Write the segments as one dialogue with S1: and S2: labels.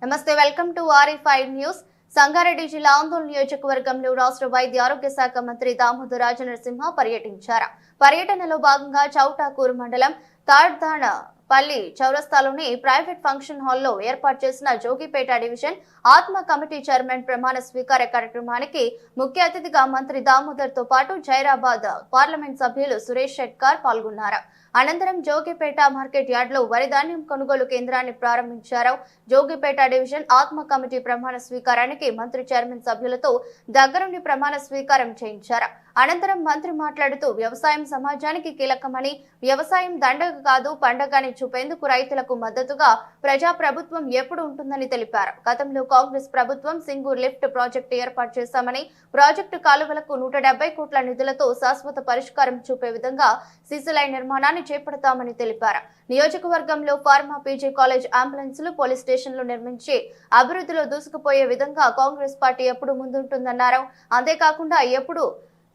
S1: నమస్తే, welcome to RE5 news. Sangareddy జిల్లా ఆందోళన నియోజకవర్గంలో రాష్ట్ర వైద్య ఆరోగ్య శాఖ మంత్రి దామోదర్ రాజనరసింహ పర్యటించారు. పర్యటనలో భాగంగా చౌటాకూరు మండలం తాడ్దానపల్లి చౌరస్తాలోని ప్రైవేట్ ఫంక్షన్ హాల్లో ఏర్పాటు చేసిన జోగిపేట డివిజన్ ఆత్మ కమిటీ చైర్మన్ ప్రమాణ స్వీకార కార్యక్రమానికి ముఖ్య అతిథిగా మంత్రి దామోదర్ తో పాటు జైరాబాద్ పార్లమెంట్ సభ్యులు సురేష్ షెట్కార్ పాల్గొన్నారు. అనంతరం జోగిపేట మార్కెట్ యార్డ్ లో వరి ధాన్యం కొనుగోలు కేంద్రాన్ని ప్రారంభించారు. జోగిపేట డివిజన్ ఆత్మ కమిటీ ప్రమాణ స్వీకారానికి మంత్రి చైర్మన్ సభ్యులతో దగ్గరుండి ప్రమాణ స్వీకారం చేయించారు. అనంతరం మంత్రి మాట్లాడుతూ వ్యవసాయం సమాజానికి కీలకమని, వ్యవసాయం దండగ కాదు పండగ అని చూపేందుకు రైతులకు మద్దతుగా ప్రజా ప్రభుత్వం ఎప్పుడు ఉంటుందని తెలిపారు. గతంలో కాంగ్రెస్ ప్రభుత్వం సింగూర్ లిఫ్ట్ ప్రాజెక్టు ఏర్పాటు చేశామని, ప్రాజెక్టు కాలువలకు 170 కోట్ల నిధులతో శాశ్వత పరిష్కారం చూపే విధంగా సీసీ లైన్ నిర్మాణాన్ని చేపడతామని తెలిపారు. నియోజకవర్గంలో ఫార్మా పీజీ కాలేజ్ అంబులెన్సులు, పోలీస్ స్టేషన్లు నిర్మించి అభివృద్ధిలో దూసుకుపోయే విధంగా కాంగ్రెస్ పార్టీ ఎప్పుడు ముందుంటుందన్నారు. అంతేకాకుండా ఎప్పుడు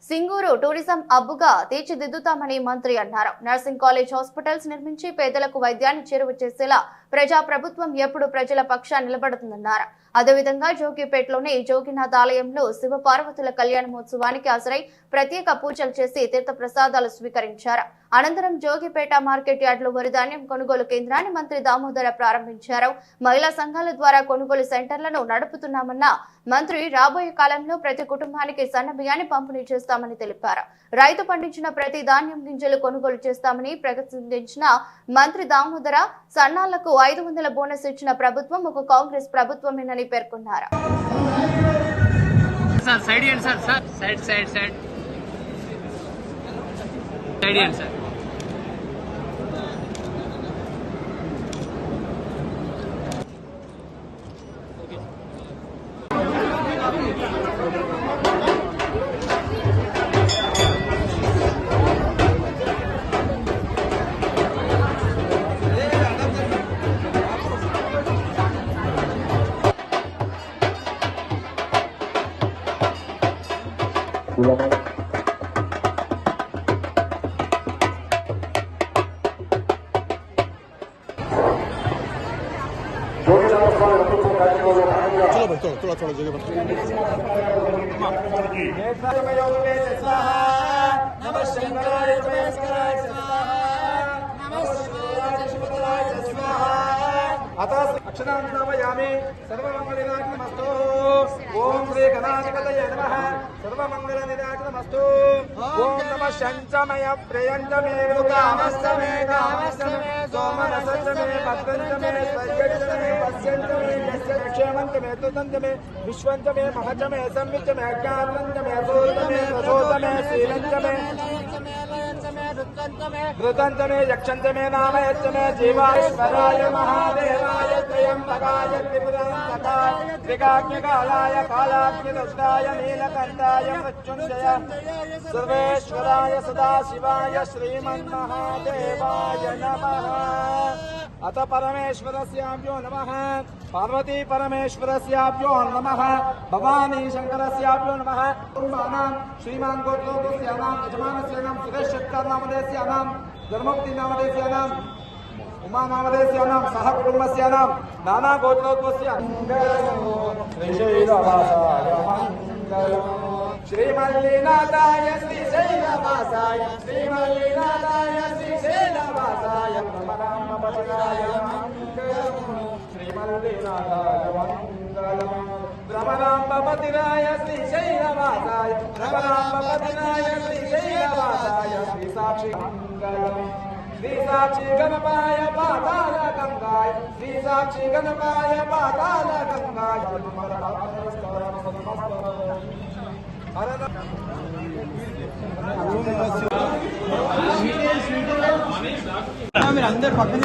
S1: సింగూరు టూరిజం హబ్గా తీర్చిదిద్దుతామని మంత్రి అన్నారు. నర్సింగ్ కాలేజ్, హాస్పిటల్స్ నిర్మించి పేదలకు వైద్యాన్ని చేరువ చేసేలా ప్రజా ప్రభుత్వం ఎప్పుడు ప్రజల పక్షాన్ని నిలబడుతుందన్నారు. అదేవిధంగా జోగిపేటలోని జోగినాథ్ ఆలయంలో శివ పార్వతుల కళ్యాణ మహోత్సవానికి హాజరై ప్రత్యేక పూజలు చేసి తీర్థ ప్రసాదాలు స్వీకరించారు. అనంతరం జోగిపేట మార్కెట్ యార్డ్ లో వరి ధాన్యం కొనుగోలు కేంద్రాన్ని మంత్రి దామోదర ప్రారంభించారు. మహిళా సంఘాల ద్వారా కొనుగోలు సెంటర్లను నడుపుతున్నామన్న మంత్రి రాబోయే కాలంలో ప్రతి కుటుంబానికి సన్న బియ్యాన్ని పంపిణీ చేస్తామని తెలిపారు. రైతు పండించిన ప్రతి ధాన్యం గింజలు కొనుగోలు చేస్తామని ప్రకటించిన మంత్రి దామోదర సన్నాలకు 500 బోనస్ ఇచ్చిన ప్రభుత్వం ఒక కాంగ్రెస్ ప్రభుత్వమేనని పేర్కొన్నారు.
S2: अक्षरांतमयामि सर्वमंगलनिदानमस्तु। ओम श्री गणाधिपतये नमः। सर्वमंगलनिदानमस्तु। ओम नमः शंचमय प्रियंचमे कामस्तमे कामस्तमे सोमनसस्तमे भद्रंचमे स्वैगच्छमे पश्यंचमे यस्य क्षेमंचमे तुतंचमे विश्वंचमे महचमे संविचमे ज्ञानंचमे सूर्यमे रसोतमे शीलंचमे ऋतंचमे यक्षंचमे नामयच्चमे जीवाश्वराय महादेवाय त्र्यंबकाय त्रिपुरांतकाय त्रिकाग्निकालाय कालाग्निदष्टाय नीलकंठाय मृत्युंजय सर्वेश्वराय सदाशिवाय श्रीमन्महादेवाय नमः। अथ परमेश्वरस्याभ्यो नमः। पार्वती परमेश्वरस्याभ्यो नमः। भवानी शंकरस्याभ्यो नमः। श्रीमान गोत्रोस्यानां यजमानस्यानां सुरेश शेट्कार नामधेयस्यानां धर्ममुक्ति नामधेयस्यानां उमा नामधेयस्यानां सह कुटुंबस्यानां नाना गोत्रोद्भवस्य श्रीमल्लिनाथाय श्रीशैलवासाय श्रीमल्लिनाथाय श्रीशैलवासाय भ्रमराम्बपतिराय मङ्गलम् श्रीमल्लिनाथाय मङ्गलम् भ्रमराम्बपतिराय श्रीशैलवासाय भ्रमराम्बपतिराय श्रीशैलवासाय श्रीसाक्षी मङ्गलम् श्रीसाक्षी गणपाय पाताल गंगाय श्रीसाक्षी गणपाय पाताल गंगाय
S3: అందరు పక్కన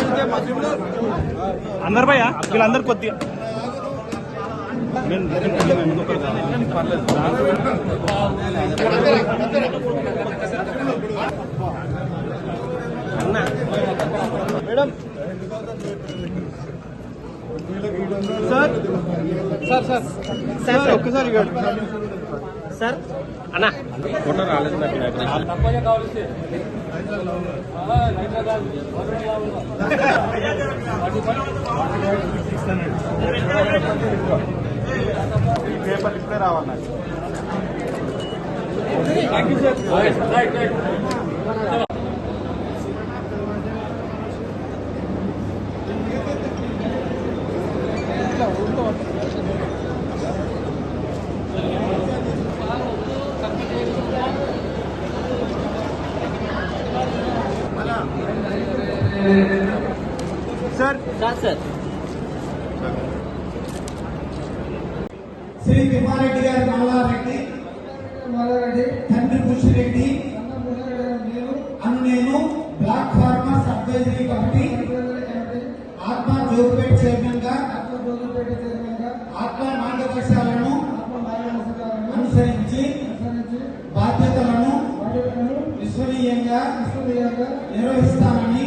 S3: అందరు భయ వీళ్ళందరు కొద్దిగా madam sir sir sir sir ఒక్కసారి సార్ అన్నా ఫోటో రాలేదు పేపర్ ఇప్పుడే రావాలి. సార్
S4: శ్రీ తిమ్మారెడ్డి గారి మల్లారెడ్డి తండ్రి బుషిరెడ్డి నేను బ్లాక్ ఫార్మర్స్ అడ్వైజరీ కమిటీ ఆత్మ జోగిపేట చైర్మన్ గా ఆత్మ మార్గదర్శకాలను అనుసరించి బాధ్యతలను విశ్వనీయంగా నిర్వహిస్తానని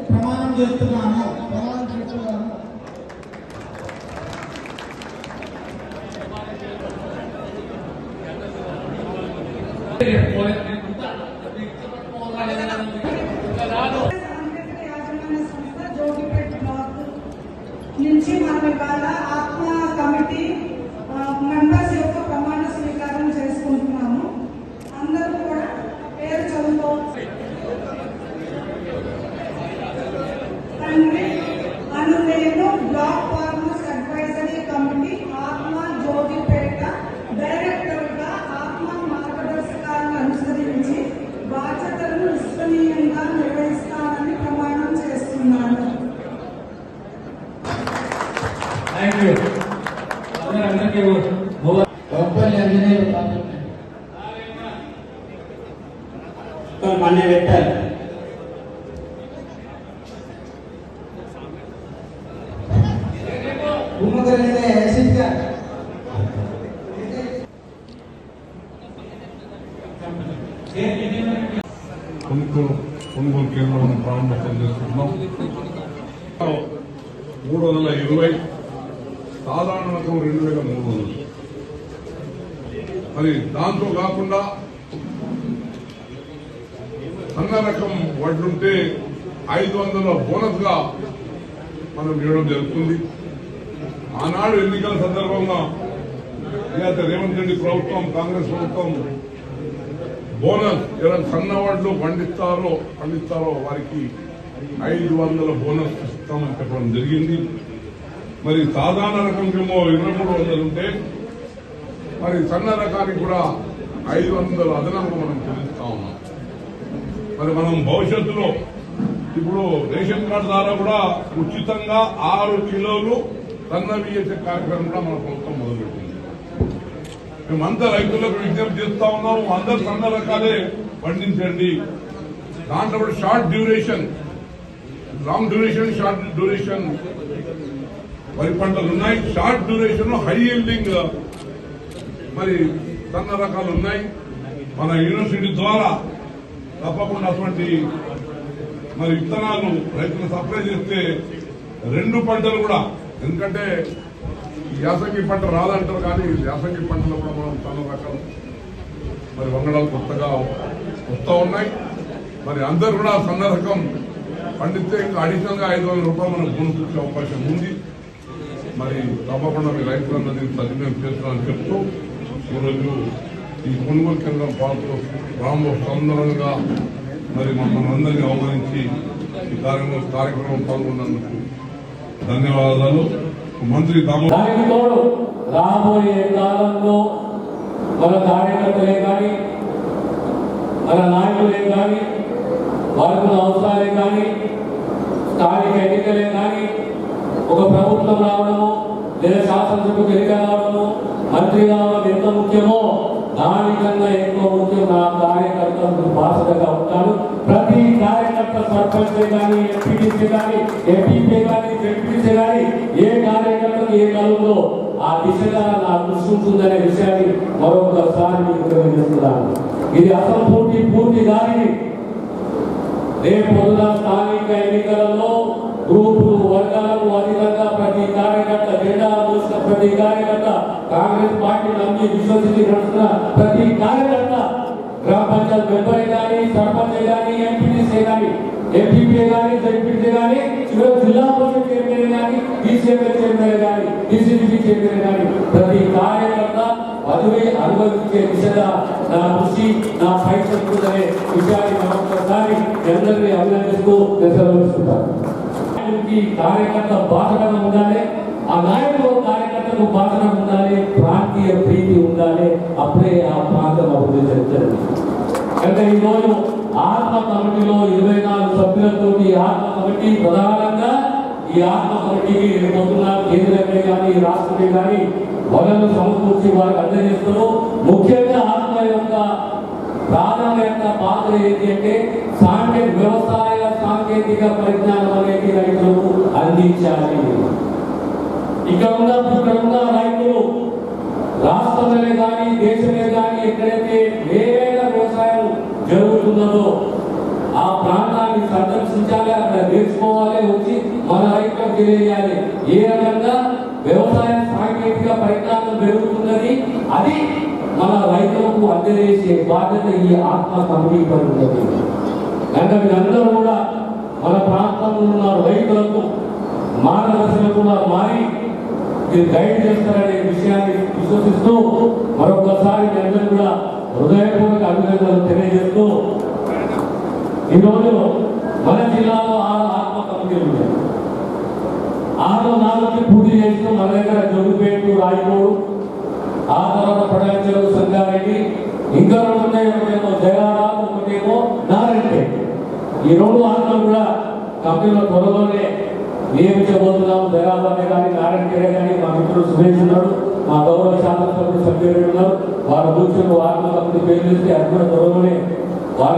S4: ప్రమాణం చేస్తున్నాను.
S5: నుంచి మనం ఇవాళ ఆత్మ కమిటీ మెంబర్స్ యొక్క ప్రమాణ స్వీకారం చేసుకుంటున్నాము. అందరూ కూడా పేరు చదువుకోవచ్చు. నేను బ్లాక్ ఫార్మర్స్ అడ్వైజరీ కమిటీ ఆత్మ జోగిపేట డైరెక్టర్ గా ఆత్మ మార్గదర్శకాలను అనుసరించి బాధ్యతలను విశ్వనీయంగా నిర్వహిస్తానని ప్రమాణం చేస్తున్నాను.
S4: మన్నే పెట్టారు.
S6: కొనుగోలు కేంద్రాలను ప్రారంభోత్సవం చేస్తున్నాం. 320 సాధారణ రకం 2300. మరి దాంతో కాకుండా సన్న రకం వడ్లుంటే 500 బోనస్ గా మనం ఇవ్వడం జరుగుతుంది. ఆనాడు ఎన్నికల సందర్భంగా రేవంత్ రెడ్డి ప్రభుత్వం, కాంగ్రెస్ ప్రభుత్వం బోనస్ ఎవరైనా సన్న వడ్లు పండిస్తారో వారికి 500 బోనస్ ఇస్తామని చెప్పడం జరిగింది. మరి సాధారణ రకంకేమో 2300 ఉంటే మరి సన్న రకానికి కూడా 500 అదనంగా మనం చెల్లిస్తా ఉన్నాం. మరి మనం భవిష్యత్తులో ఇప్పుడు రేషన్ కార్డు ద్వారా కూడా ఉచితంగా 6 కిలోలు సన్న బియ్యం కార్యక్రమం కూడా మన ప్రభుత్వం మొదలుపెట్టింది. మేమంతా రైతులకు విజ్ఞప్తి చేస్తా ఉన్నాం, అందరు సన్న రకాలే పండించండి. దాంట్లో short duration, long duration, short duration వరి పంటలు ఉన్నాయి. షార్ట్ డ్యూరేషన్ హై ఈల్డింగ్ మరి సన్న రకాలు ఉన్నాయి. మన యూనివర్సిటీ ద్వారా తప్పకుండా అటువంటి మరి విత్తనాలు రైతులు సప్లై చేస్తే 2 పంటలు కూడా, ఎందుకంటే యాసంగి పంట రాదంటారు కానీ యాసంగి పంటలు కూడా మనం చాలా రకాలు మరి వంగడాలు కొత్తగా వస్తూ ఉన్నాయి. మరి అందరు కూడా సన్న రకం పండిస్తే ఇంకా అడిషనల్ గా 500 రూపాయలు మనకు బోనస్ ఇచ్చే అవకాశం ఉంది. మరి తప్పకుండా మీ రైతులందరినీ సద్వినియోగం చేస్తున్నారని చెప్తూ ఈరోజు ఈ కొనుగోలు కేంద్రం పాల్గొ సందర్భంగా మరి మమ్మల్ని అందరినీ ఆహ్వానించి ఈ కార్యక్రమం పాల్గొన్నందుకు ధన్యవాదాలు. మంత్రి
S7: రాబోయే కాలంలో మన కార్యకర్తలే కానీ, మన నాయకులే కానీ, వారికి అవసరాలే కానీ, స్థానిక ఎన్నికలే కానీ, ఒక ప్రభుత్వం రావడము లేదా శాసనసభకు ఎన్నిక రావడము, మంత్రి రావడం ఎంత ముఖ్యమో దానికన్నా ఎక్కువ ముఖ్యం నా కార్యకర్తలకు బాధ్యతగా ఉంటారు. ప్రతి కార్యకర్త సర్పంచ్ కానీ, ఎంపీటీసీ కానీ, ఎంపీపీ కానీ, జెడ్పీసీ కానీ ఏ కార్యకర్తకు ఏ కాలంలో ఆ దిశగా నా దృష్టి ఉంటుందనే విషయాన్ని మరొకసారి మీకు తెలియజేస్తున్నాను. ఇది అసలు పూర్తి దానిని రేపు పొద్దున స్థానిక ఎన్నికలలో గ్రూపులు, వర్గాలకు అధికంగా ప్రతి కార్యకర్త జెండా ప్రతి కార్యకర్త, కాంగ్రెస్ పార్టీ నమ్మి విశ్వసించి నడుస్తున్న ప్రతి కార్యకర్త, గ్రామ పంచాయతీ మెంబర్ కానీ, సర్పంచ్ కానీ, ఎంపీటీసీ కానీ, ఎంపీపీ కానీ, జడ్పీటీ కానీ, చివరి జిల్లా పరిషత్ చైర్మన్ కానీ, డీసీఎంఎల్ చైర్మన్ కానీ, డీసీడీపీ చైర్మన్ కానీ, ప్రతి కార్యకర్త పదవి అనుభవించే దిశగా నా కృషి, నా ప్రయత్నం ఉందనే విషయాన్ని మరొకసారి అందరినీ అభినందిస్తూ సెలవుస్తున్నాను. కార్యకర్త బాధగా ఉండాలి, ఆ నాయకుడు కార్యకర్తకు బాధగా ఉండాలి, ప్రాంతీయ ప్రీతి ఉండాలి, అప్పుడే ఆ ప్రాంతం అభివృద్ధి చెందుతుంది. కనుక ఈరోజు ఆత్మ కమిటీలో 24 సభ్యులతో ఆత్మ కమిటీ ప్రధానంగా ఈ ఆత్మ కమిటీకి వెళ్ళిపోతున్నారు. కేంద్రమే కానీ రాష్ట్రమే కానీ వనరులు సమకూర్చి వారికి అందజేస్తారు. ముఖ్యంగా ఆత్మ యొక్క ప్రాధాన్యత పాత్ర ఏంటి అంటే వ్యవసాయ సాంకేతిక పరిజ్ఞానం అనేది రైతులకు అందించాలి. ఇక్కడ ఉన్న రైతులు రాష్ట్రంలో కానీ దేశమే కానీ ఎక్కడైతే వేరేగా వ్యవసాయం జరుగుతున్నదో ఆ ప్రాంతాన్ని సందర్శించాలి, అక్కడ నేర్చుకోవాలి, వచ్చి మన రైతులకు తెలియజేయాలి ఏ రకంగా వ్యవసాయ సాంకేతిక పరిజ్ఞానం పెరుగుతున్నది, అది మన రైతులకు అందజేసే బాధ్యత ఈ ఆత్మ కమిటీ పని ఉన్నది. కనుక మీరందరూ కూడా మన ప్రాంతంలో ఉన్న రైతులకు మార్గదర్శకులుగా మారి మీరు గైడ్ చేస్తారనే విషయాన్ని విశ్వసిస్తూ మరొకసారి మీ అందరూ కూడా హృదయపూర్వక అభినందనలు తెలియజేస్తూ ఈరోజు మన జిల్లాలో 6 ఆత్మ కమిటీలు ఉన్నాయి. 4 పూర్తి చేస్తూ మన దగ్గర జోగిపేట, రాయకోడు, ఆ తర్వాత పడాంచెరు, సంగారెడ్డి, ఇంకా 2 ఉన్నాయి. ఒకటేమో జయారాం, ఒకటేమో నారాయణపేట. ఈ 2 ఆత్మలు కూడా కంపెనీలో త్వరలోనే నియమించబోతున్నాము. జయాబాబే కానీ, నారాయణపేట కానీ, మా మిత్రుడు సురేష్ ఉన్నాడు, మా గౌరవ శాసనసభ్యుడు సభ్యులు ఉన్నారు. వారు కూర్చొని ఆత్మ కంపెనీ పేరు చేస్తే అది కూడా త్వరలోనే వారు